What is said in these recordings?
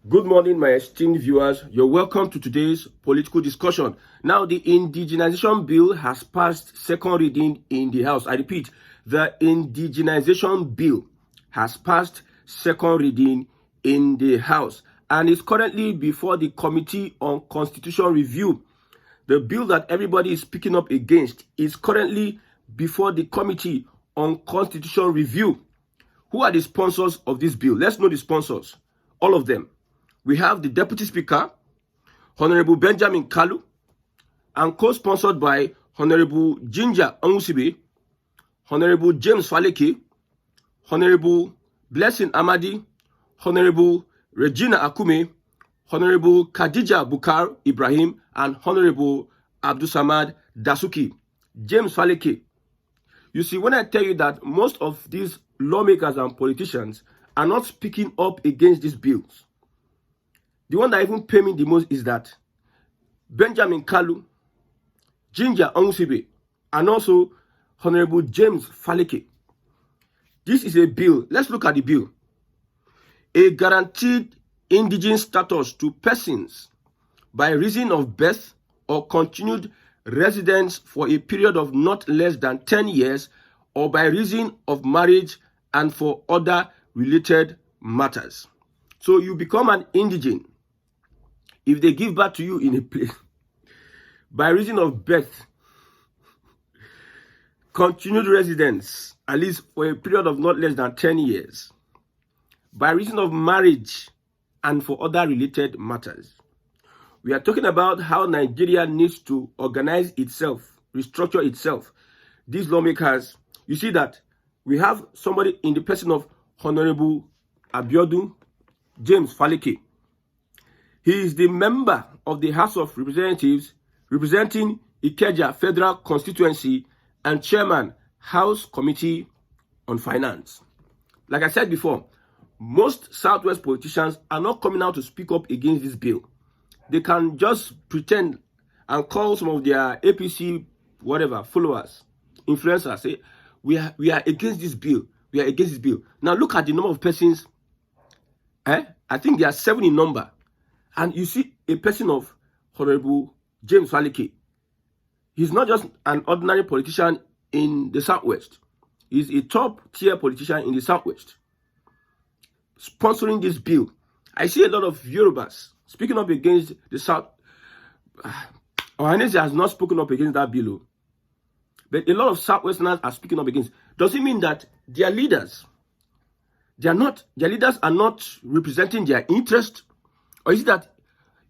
Good morning, my esteemed viewers. You're welcome to today's political discussion. Now, the indigenization bill has passed second reading in the House. I repeat, the indigenization bill has passed second reading in the House and is currently before the Committee on Constitutional Review. The bill that everybody is speaking up against is currently before the Committee on Constitutional Review. Who are the sponsors of this bill? Let's know the sponsors, all of them. We have the Deputy Speaker, Honorable Benjamin Kalu, and co-sponsored by Honorable Ginger Onwusibe, Honorable James Faleke, Honorable Blessing Amadi, Honorable Regina Akume, Honorable Khadija Bukar Ibrahim, and Honorable Abdusamad Dasuki. James Faleke. You see, when I tell you that most of these lawmakers and politicians are not speaking up against these bills, the one that even pay me the most is that Benjamin Kalu, Ginger Onwusibe, and also Honorable James Faleke. This is a bill. Let's look at the bill. A guaranteed indigene status to persons by reason of birth or continued residence for a period of not less than 10 years or by reason of marriage and for other related matters. So you become an indigene if they give birth to you in a place by reason of birth, continued residence, at least for a period of not less than 10 years, by reason of marriage and for other related matters. We are talking about how Nigeria needs to organize itself, restructure itself. These lawmakers, you see that we have somebody in the person of Honorable Abiodun James Faleke. He is the member of the House of Representatives representing Ikeja Federal Constituency and chairman, House Committee on Finance. Like I said before, most Southwest politicians are not coming out to speak up against this bill. They can just pretend and call some of their APC, whatever, followers, influencers, say, we are against this bill. We are against this bill. Now look at the number of persons. I think there are 7 in number. And you see a person of Honorable James Faleke. He's not just an ordinary politician in the Southwest. He's a top-tier politician in the Southwest, sponsoring this bill. I see a lot of Yorubas speaking up against the South. Ohanese has not spoken up against that bill, but a lot of Southwesterners are speaking up against. Does it mean that their leaders, their leaders are not representing their interest? Or is it that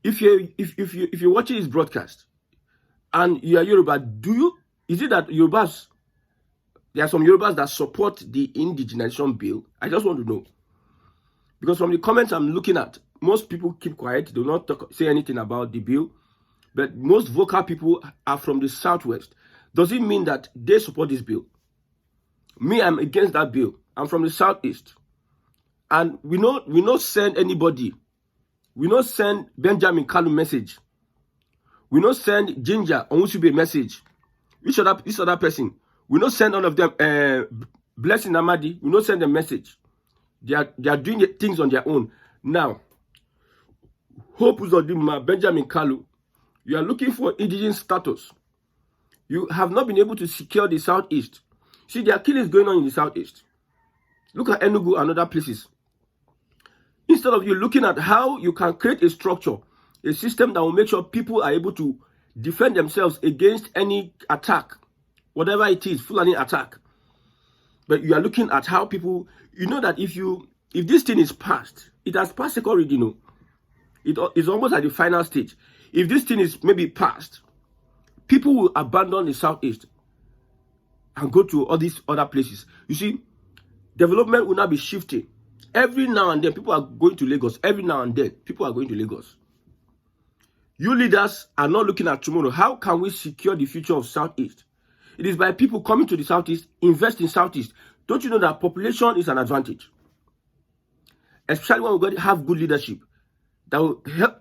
if you're watching this broadcast and you are Yoruba, is it that Yorubas, there are some Yorubas that support the indigenization bill? I just want to know. Because from the comments I'm looking at, most people keep quiet, do not say anything about the bill. But most vocal people are from the Southwest. Does it mean that they support this bill? Me, I'm against that bill. I'm from the Southeast. And we not send anybody. We not send Benjamin Kalu message. We not send Ginger Onwusibe message. This other person. We not send all of them. Blessing Amadi. We not send them message. They are doing things on their own. Now, Hope Uzodinma, Benjamin Kalu, you are looking for indigene status. You have not been able to secure the Southeast. See, there are killings going on in the Southeast. Look at Enugu and other places. Instead of you looking at how you can create a structure, a system that will make sure people are able to defend themselves against any attack, whatever it is, Fulani attack. But you are looking at how people, you know that if this thing is passed, it has passed second reading, it is almost at the final stage. If this thing is maybe passed, people will abandon the Southeast and go to all these other places. You see, development will now be shifting. Every now and then, people are going to Lagos. Every now and then, people are going to Lagos. You leaders are not looking at tomorrow. How can we secure the future of Southeast? It is by people coming to the Southeast, invest in Southeast. Don't you know that population is an advantage? Especially when we have good leadership that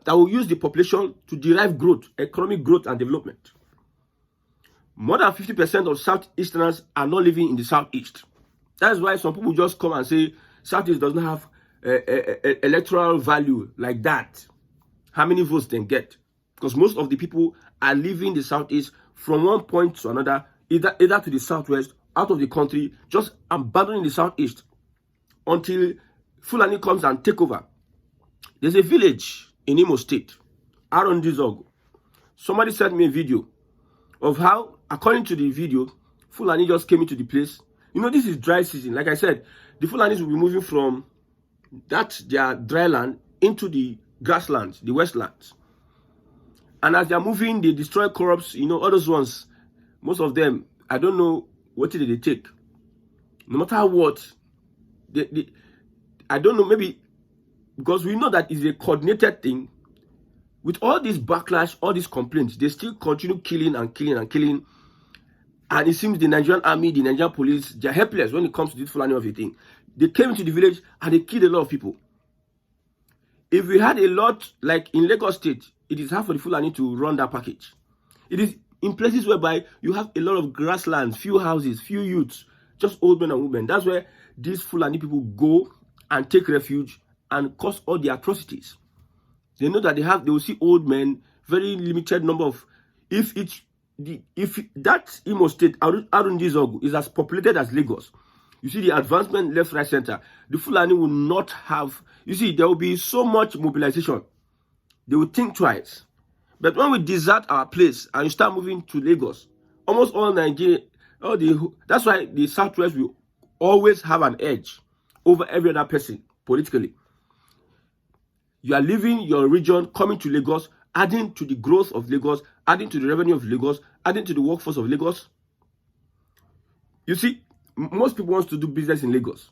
will use the population to derive growth, economic growth and development. More than 50% of Southeasterners are not living in the Southeast. That's why some people just come and say Southeast does not have electoral value like that, how many votes they get? Because most of the people are leaving the southeast from one point to another, either to the southwest, out of the country, just abandoning the southeast until Fulani comes and take over. There's a village in Imo State, Arondizog. Somebody sent me a video of how, according to the video, Fulani just came into the place. This is dry season. Like I said, the Fulanis will be moving from their dry land into the grasslands, the westlands. And as they're moving, they destroy crops, all those ones. Most of them, I don't know what did they take. No matter what, I don't know, maybe because we know that it's a coordinated thing. With all this backlash, all these complaints, they still continue killing and killing and killing. And it seems the Nigerian army, the Nigerian police, they're helpless when it comes to this Fulani of a thing. They came into the village and they killed a lot of people. If we had a lot, like in Lagos State, it is hard for the Fulani to run that package. It is in places whereby you have a lot of grasslands, few houses, few youths, just old men and women. That's where these Fulani people go and take refuge and cause all the atrocities. They know that they will see old men, very limited number of. If that Imo State, Arundizogu, is as populated as Lagos, you see the advancement left, right, center. The Fulani will not have. You see, there will be so much mobilization. They will think twice. But when we desert our place and you start moving to Lagos, almost all Nigeria, that's why the Southwest will always have an edge over every other person politically. You are leaving your region, coming to Lagos, adding to the growth of Lagos, adding to the revenue of Lagos, adding to the workforce of Lagos. You see, most people want to do business in Lagos,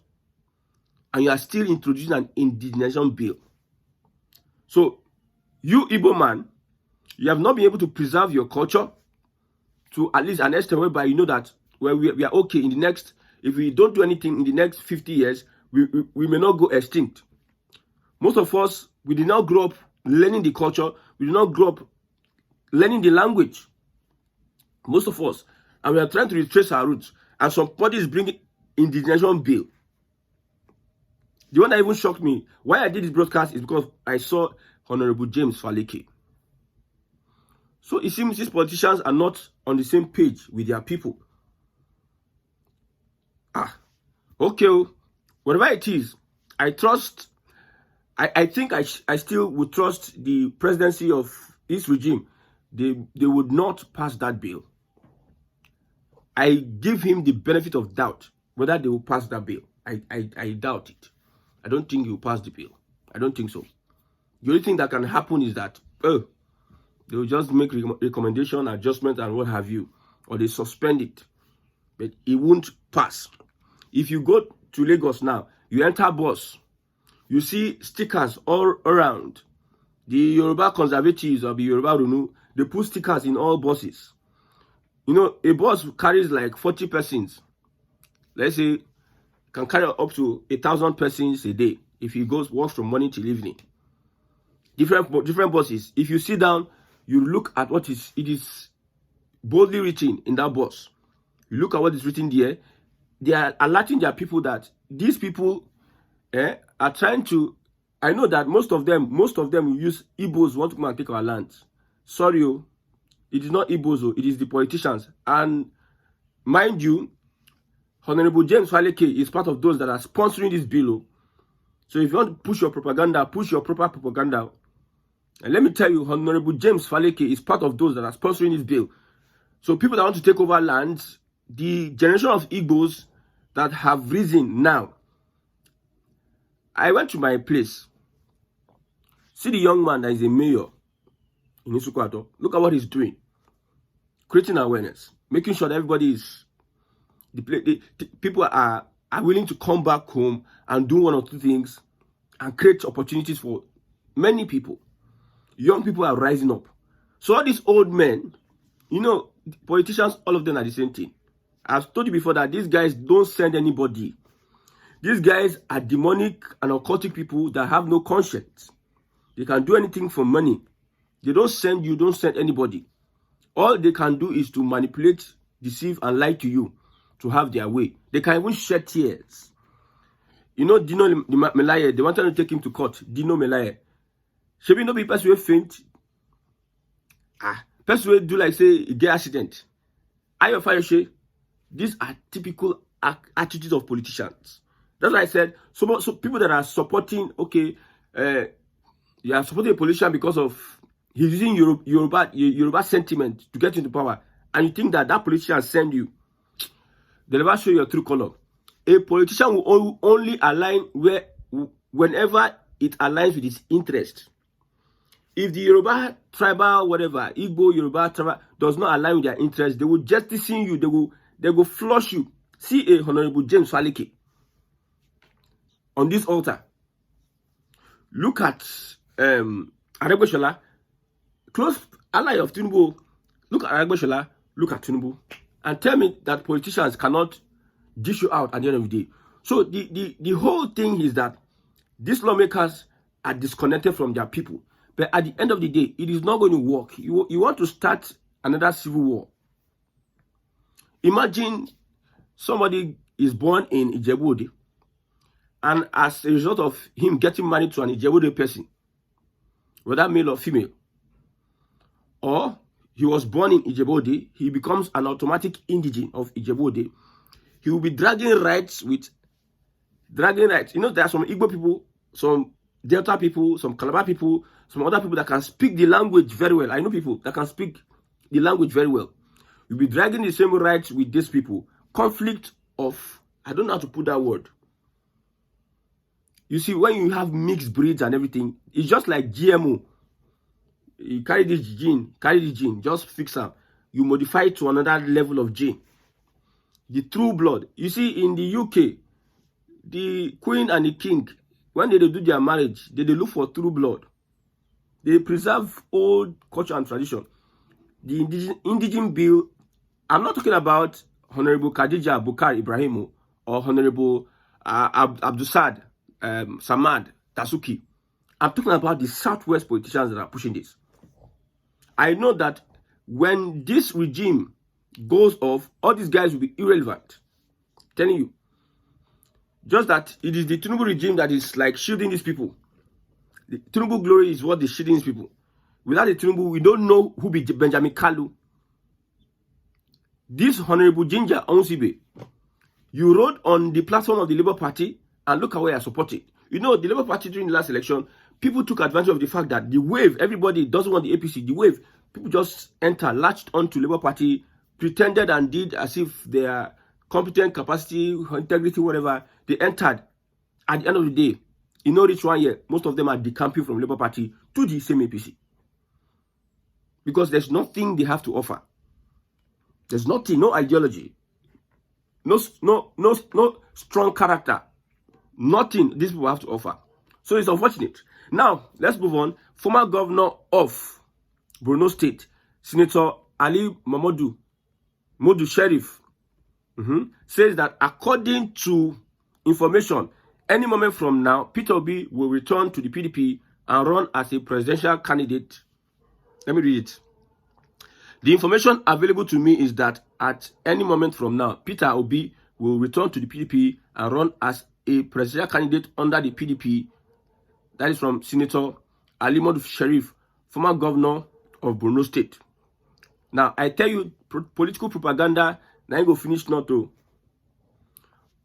and you are still introducing an indigenization bill. So, you Igbo man, you have not been able to preserve your culture to at least an extent whereby you know that we are okay in the next, if we don't do anything in the next 50 years, we may not go extinct. Most of us, we did not grow up learning the culture. We did not grow up learning the language. Most of us. And we are trying to retrace our roots. And somebody is bringing indigenization bill. The one that even shocked me, why I did this broadcast is because I saw Honorable James Faleke. So it seems these politicians are not on the same page with their people. Okay. Whatever it is, I trust. I think I still would trust the presidency of this regime. They would not pass that bill. I give him the benefit of doubt whether they will pass that bill. I doubt it. I don't think he will pass the bill. I don't think so. The only thing that can happen is that they will just make recommendation, adjustment, and what have you, or they suspend it. But it won't pass. If you go to Lagos now, you enter bus, you see stickers all around. The Yoruba conservatives or the Yoruba Runu, they put stickers in all buses. A bus carries like 40 persons. Let's say can carry up to 1,000 persons a day if he works from morning till evening. Different buses. If you sit down, you look at it is boldly written in that bus. You look at what is written there. They are alerting their people that these people are trying to. I know that most of them will use Igbos want to come and take our lands. Sorry, it is not Igbos, it is the politicians. And mind you, Honorable James Faleke is part of those that are sponsoring this bill. So if you want to push your propaganda, push your proper propaganda. And let me tell you, Honorable James Faleke is part of those that are sponsoring this bill. So people that want to take over lands, the generation of Igbos that have risen now. I went to my place. See the young man that is a mayor in Isukwato. Look at what he's doing. Creating awareness. Making sure that everybody is... people are willing to come back home and do one or two things and create opportunities for many people. Young people are rising up. So all these old men, politicians, all of them are the same thing. I've told you before that these guys don't send anybody. These guys are demonic and occultic people that have no conscience. They can do anything for money. They don't send you, don't send anybody. All they can do is to manipulate, deceive, and lie to you to have their way. They can even shed tears. You know Dino Melaye, they wanted to take him to court. Dino Melaye. Should we not be person faint? Person will do like say get accident. Ayo fire she. These are typical attitudes of politicians. That's why I said so people that are supporting, okay, you are supporting a politician because of he's using Yoruba sentiment to get into power, and you think that politician send you, they never show your true color. A politician will only align whenever it aligns with his interest. If the Yoruba tribal, whatever, Igbo, Yoruba tribal does not align with their interest, they will jettison you, they will flush you. See a Honorable James Falike on this altar. Look at Aregbesola, close ally of Tinubu. Look at Aregbesola, look at Tinubu, and tell me that politicians cannot dish you out at the end of the day. So the whole thing is that these lawmakers are disconnected from their people. But at the end of the day, it is not going to work. You want to start another civil war. Imagine somebody is born in Ijebu-Ode, and as a result of him getting married to an Ijebu-Ode person, whether male or female, or he was born in Ijebu-Ode, he becomes an automatic indigene of Ijebu-Ode. He will be dragging rights. You know, there are some Igbo people, some Delta people, some Calabar people, some other people that can speak the language very well. I know people that can speak the language very well. You'll be dragging the same rights with these people. Conflict of, I don't know how to put that word. You see, when you have mixed breeds and everything, it's just like GMO. You carry this gene, just fix them. You modify it to another level of gene. The true blood. You see, in the UK, the queen and the king, when they do their marriage, they look for true blood. They preserve old culture and tradition. The Indigene bill, I'm not talking about Honorable Khadija Bukar Ibrahimu or Honorable Abdusad Samad Tasuki. I'm talking about the Southwest politicians that are pushing this. I know that when this regime goes off, all these guys will be irrelevant. I'm telling you. Just that it is the Tinubu regime that is like shielding these people. The Tinubu glory is what is shielding these people. Without the Tinubu, we don't know who be Benjamin Kalu. This Honorable Ginger Onsibe, you rode on the platform of the Labour Party and look at where you are supported. You know, the Labour Party during the last election, people took advantage of the fact that the wave, everybody doesn't want the APC, the wave, people just latched onto Labour Party, pretended and did as if they are competent, capacity, integrity, whatever. They entered. At the end of the day, in no reach 1 year, most of them are decamping from Labour Party to the same APC. Because there's nothing they have to offer. There's nothing, no ideology, no strong character, nothing these people have to offer. So it's unfortunate. Now, let's move on. Former governor of Borno State, Senator Ali Modu Sheriff, says that according to information, any moment from now, Peter Obi will return to the PDP and run as a presidential candidate. Let me read it. The information available to me is that at any moment from now, Peter Obi will return to the PDP and run as a presidential candidate under the PDP. That is from Senator Ali Modu Sheriff, former governor of Borno State. Now, I tell you, political propaganda, now you go finish Noto.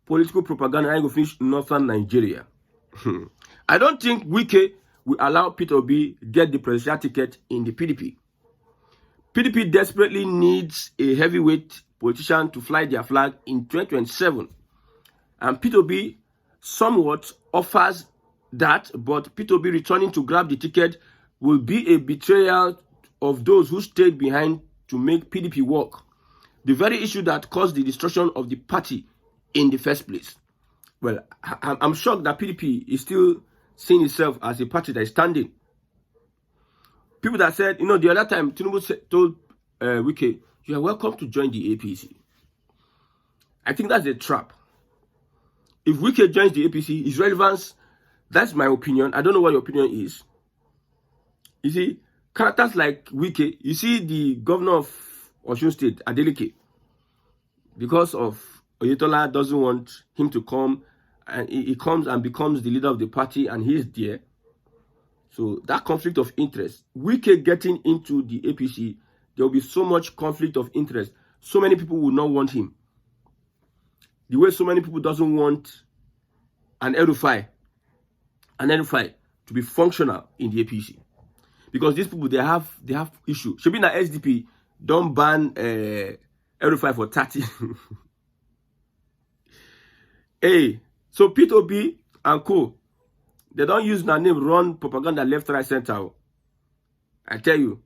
Political propaganda, now you go finish Northern Nigeria. I don't think Wike will allow Peter Obi get the presidential ticket in the PDP. PDP desperately needs a heavyweight politician to fly their flag in 2027. And Peter Obi somewhat offers that, but Peter Obi returning to grab the ticket will be a betrayal of those who stayed behind to make PDP work. The very issue that caused the destruction of the party in the first place. Well, I'm shocked that PDP is still seeing itself as a party that is standing. People that said, you know, the other time, Tinubu told Wike, you are welcome to join the APC. I think that's a trap. If Wike joins the APC, his relevance, that's my opinion. I don't know what your opinion is. You see, characters like Wike, you see the governor of Osun State, Adeleke, because of Oyetola doesn't want him to come and he comes and becomes the leader of the party, and he's there. So that conflict of interest, Wike getting into the APC, there will be so much conflict of interest. So many people will not want him. The way so many people doesn't want an El-Rufai to be functional in the APC. Because these people, they have issue. Should be na SDP, don't ban El-Rufai for 30. Hey, so Peter Obi and co, they don't use their name run propaganda left, right, center. I tell you,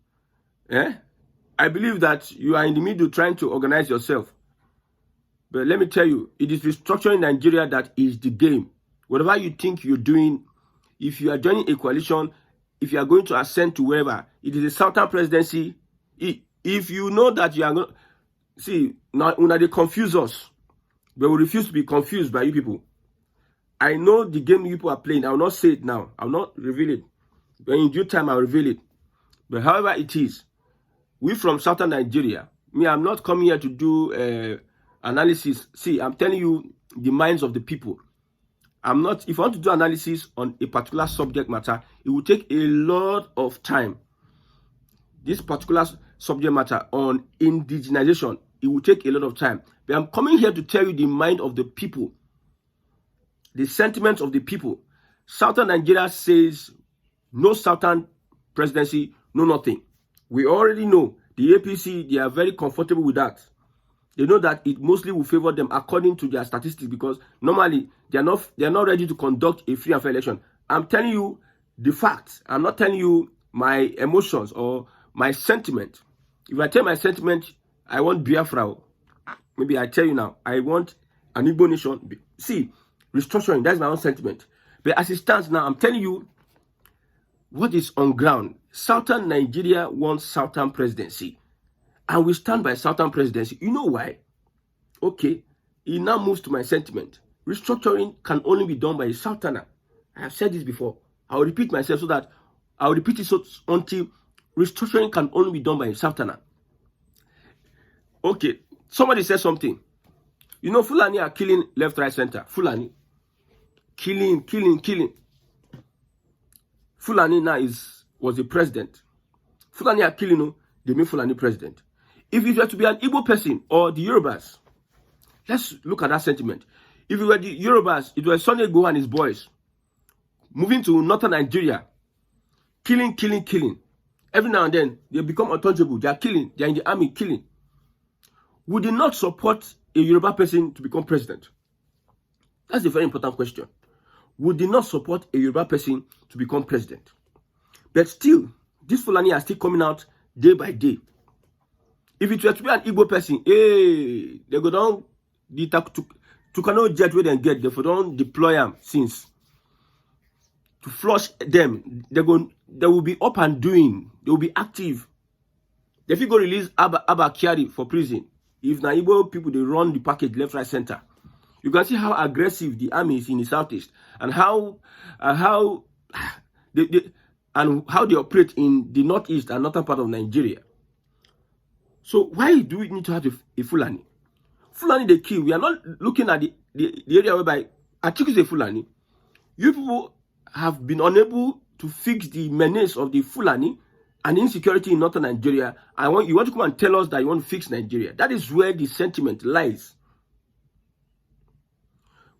I believe that you are in the middle trying to organize yourself. But let me tell you, it is restructuring Nigeria that is the game. Whatever you think you're doing, if you are joining a coalition, if you are going to ascend to wherever, it is a Southern presidency. If you know that you are going, see, now they confuse us, but we refuse to be confused by you people. I know the game you people are playing. I will not say it now. I will not reveal it. But in due time, I will reveal it. But however it is, we from Southern Nigeria, I'm not coming here to do analysis. See, I'm telling you the minds of the people. I'm not, if I want to do analysis on a particular subject matter, it will take a lot of time. This particular subject matter on indigenization, it will take a lot of time. But I'm coming here to tell you the mind of the people, the sentiments of the people. Southern Nigeria says no Southern presidency, no nothing. We already know the APC, they are very comfortable with that. They know that it mostly will favor them according to their statistics, because normally they are not ready to conduct a free and fair election. I'm telling you the facts. I'm not telling you my emotions or my sentiment. If I tell my sentiment, I want Biafra. Maybe I tell you now, I want an Igbo nation. See, restructuring, that's my own sentiment. But as it stands now, I'm telling you what is on ground. Southern Nigeria wants Southern presidency. And we stand by Southern presidency. You know why? Okay, it now moves to my sentiment. Restructuring can only be done by a Southerner. I have said this before. I will repeat myself so that I will repeat it until restructuring can only be done by a Southerner. Okay, somebody said something. You know, Fulani are killing left, right, center. Fulani. Killing. Fulani now was the president. Fulani are killing, they make Fulani president. If it were to be an Igbo person or the Yorubas, let's look at that sentiment. If it were the Yorubas, it was Sunday Igboho and his boys moving to northern Nigeria, killing. Every now and then, they become untouchable. They are killing. They are in the army killing. Would they not support a Yoruba person to become president? That's a very important question. Would they not support a Yoruba person to become president? But still, this Fulani are still coming out day by day. If it were to be an Igbo person, they go down the Tucano jet where they get, they don't deploy them since. To flush them, they will be up and doing, they will be active. If you go release Abba Kyari for prison, if na Igbo people, they run the package left, right, center. You can see how aggressive the army is in the southeast, and how they operate in the northeast and northern part of Nigeria. So why do we need to have a Fulani? Fulani they kill. We are not looking at the area whereby Atiku is a Fulani. You people have been unable to fix the menace of the Fulani and insecurity in northern Nigeria. You want to come and tell us that you want to fix Nigeria. That is where the sentiment lies.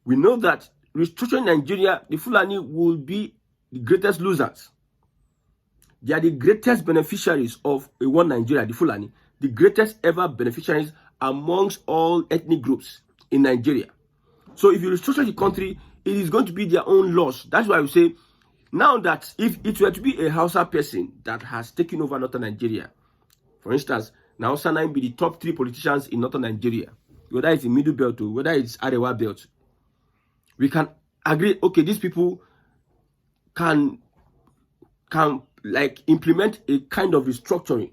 We know that restructuring Nigeria, the Fulani will be the greatest losers. They are the greatest beneficiaries of a one Nigeria, the Fulani, the greatest ever beneficiaries amongst all ethnic groups in Nigeria. So if you restructure the country, it is going to be their own loss. That's why we say, now that if it were to be a Hausa person that has taken over northern Nigeria, for instance, now Hausa will be the top 3 politicians in northern Nigeria, whether it's in Middle Belt or whether it's Arewa Belt, we can agree, okay, these people can like implement a kind of restructuring.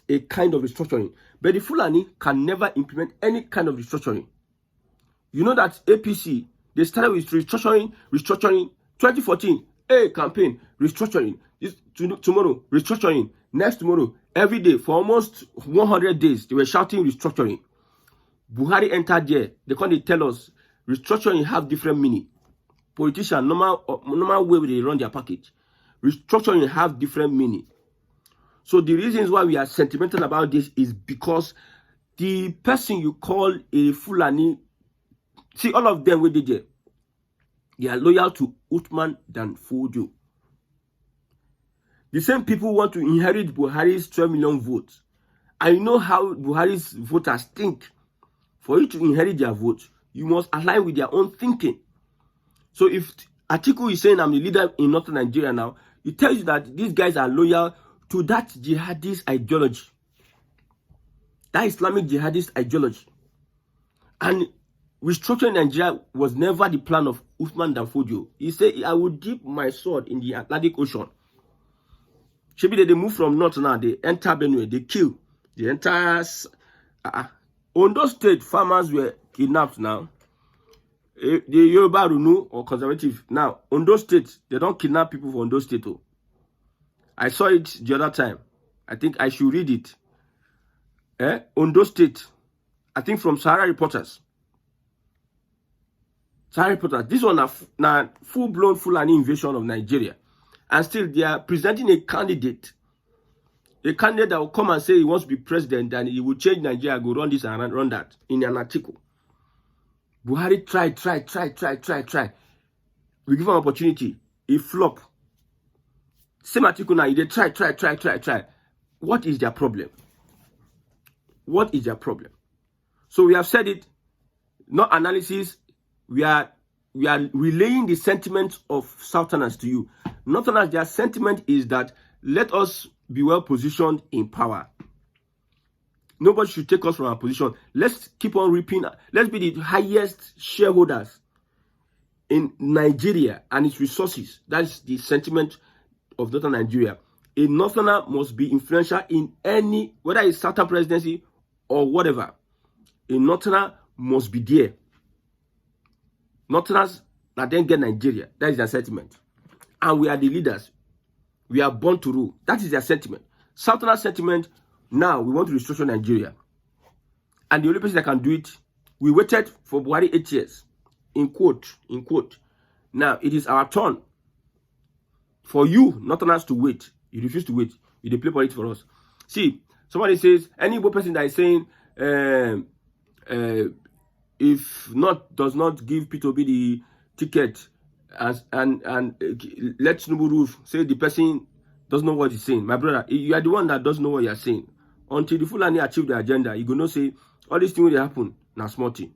But the Fulani can never implement any kind of restructuring. You know that APC, they started with restructuring, 2014, campaign, restructuring, tomorrow, restructuring, next tomorrow, every day, for almost 100 days, they were shouting restructuring. Buhari entered there, they can't tell us, Restructuring have different meaning. Politicians, normal way they run their package. Restructuring have different meaning. So the reasons why we are sentimental about this is because the person you call a Fulani, see, all of them, they are loyal to Uthman Dan Fodio. The same people want to inherit Buhari's 12 million votes. I know how Buhari's voters think. For you to inherit their votes, you must align with their own thinking. So if Atiku is saying I'm the leader in northern Nigeria now, it tells you that these guys are loyal to that jihadist ideology. That Islamic jihadist ideology. And restructuring Nigeria was never the plan of Uthman Dan Fodio. He said, I will dip my sword in the Atlantic Ocean. Maybe they move from north now, they enter Benue, they kill. The entire Ondo State farmers were kidnapped now. The Yoruba Runu or conservative. Now, Ondo State, they don't kidnap people from Ondo State. Oh. I saw it the other time. I think I should read it. Ondo State, I think from Sahara Reporters. Sahara Reporters. This one now full-blown Fulani invasion of Nigeria. And still, they are presenting a candidate that will come and say he wants to be president and he will change Nigeria, go run this and run that in an article. Buhari try. We give him an opportunity. He flop. Same article now, they try. What is their problem? What is their problem? So we have said it, not analysis. We are relaying the sentiment of Southerners to you. Northerners, their sentiment is that let us be well positioned in power. Nobody should take us from our position. Let's keep on reaping. Let's be the highest shareholders in Nigeria and its resources. That's the sentiment of Northern Nigeria. A Northerner must be influential in any, whether it's Southern presidency or whatever. A Northerner must be there. Northerners that then get Nigeria. That is their sentiment. And we are the leaders. We are born to rule. That is their sentiment. Southern sentiment, now we want to restructure Nigeria. And the only person that can do it, we waited for Buhari 8 years. In quote. Now, it is our turn for you, Northerners, to wait. You refuse to wait. You play politics for us. See, somebody says, any Igbo person that is saying, if not, does not give P2B the ticket, and let Tinubu rule, say the person doesn't know what he's saying. My brother, you are the one that doesn't know what you are saying. Until the Fulani achieve the agenda, you gonna say all these things will happen. Now small thing.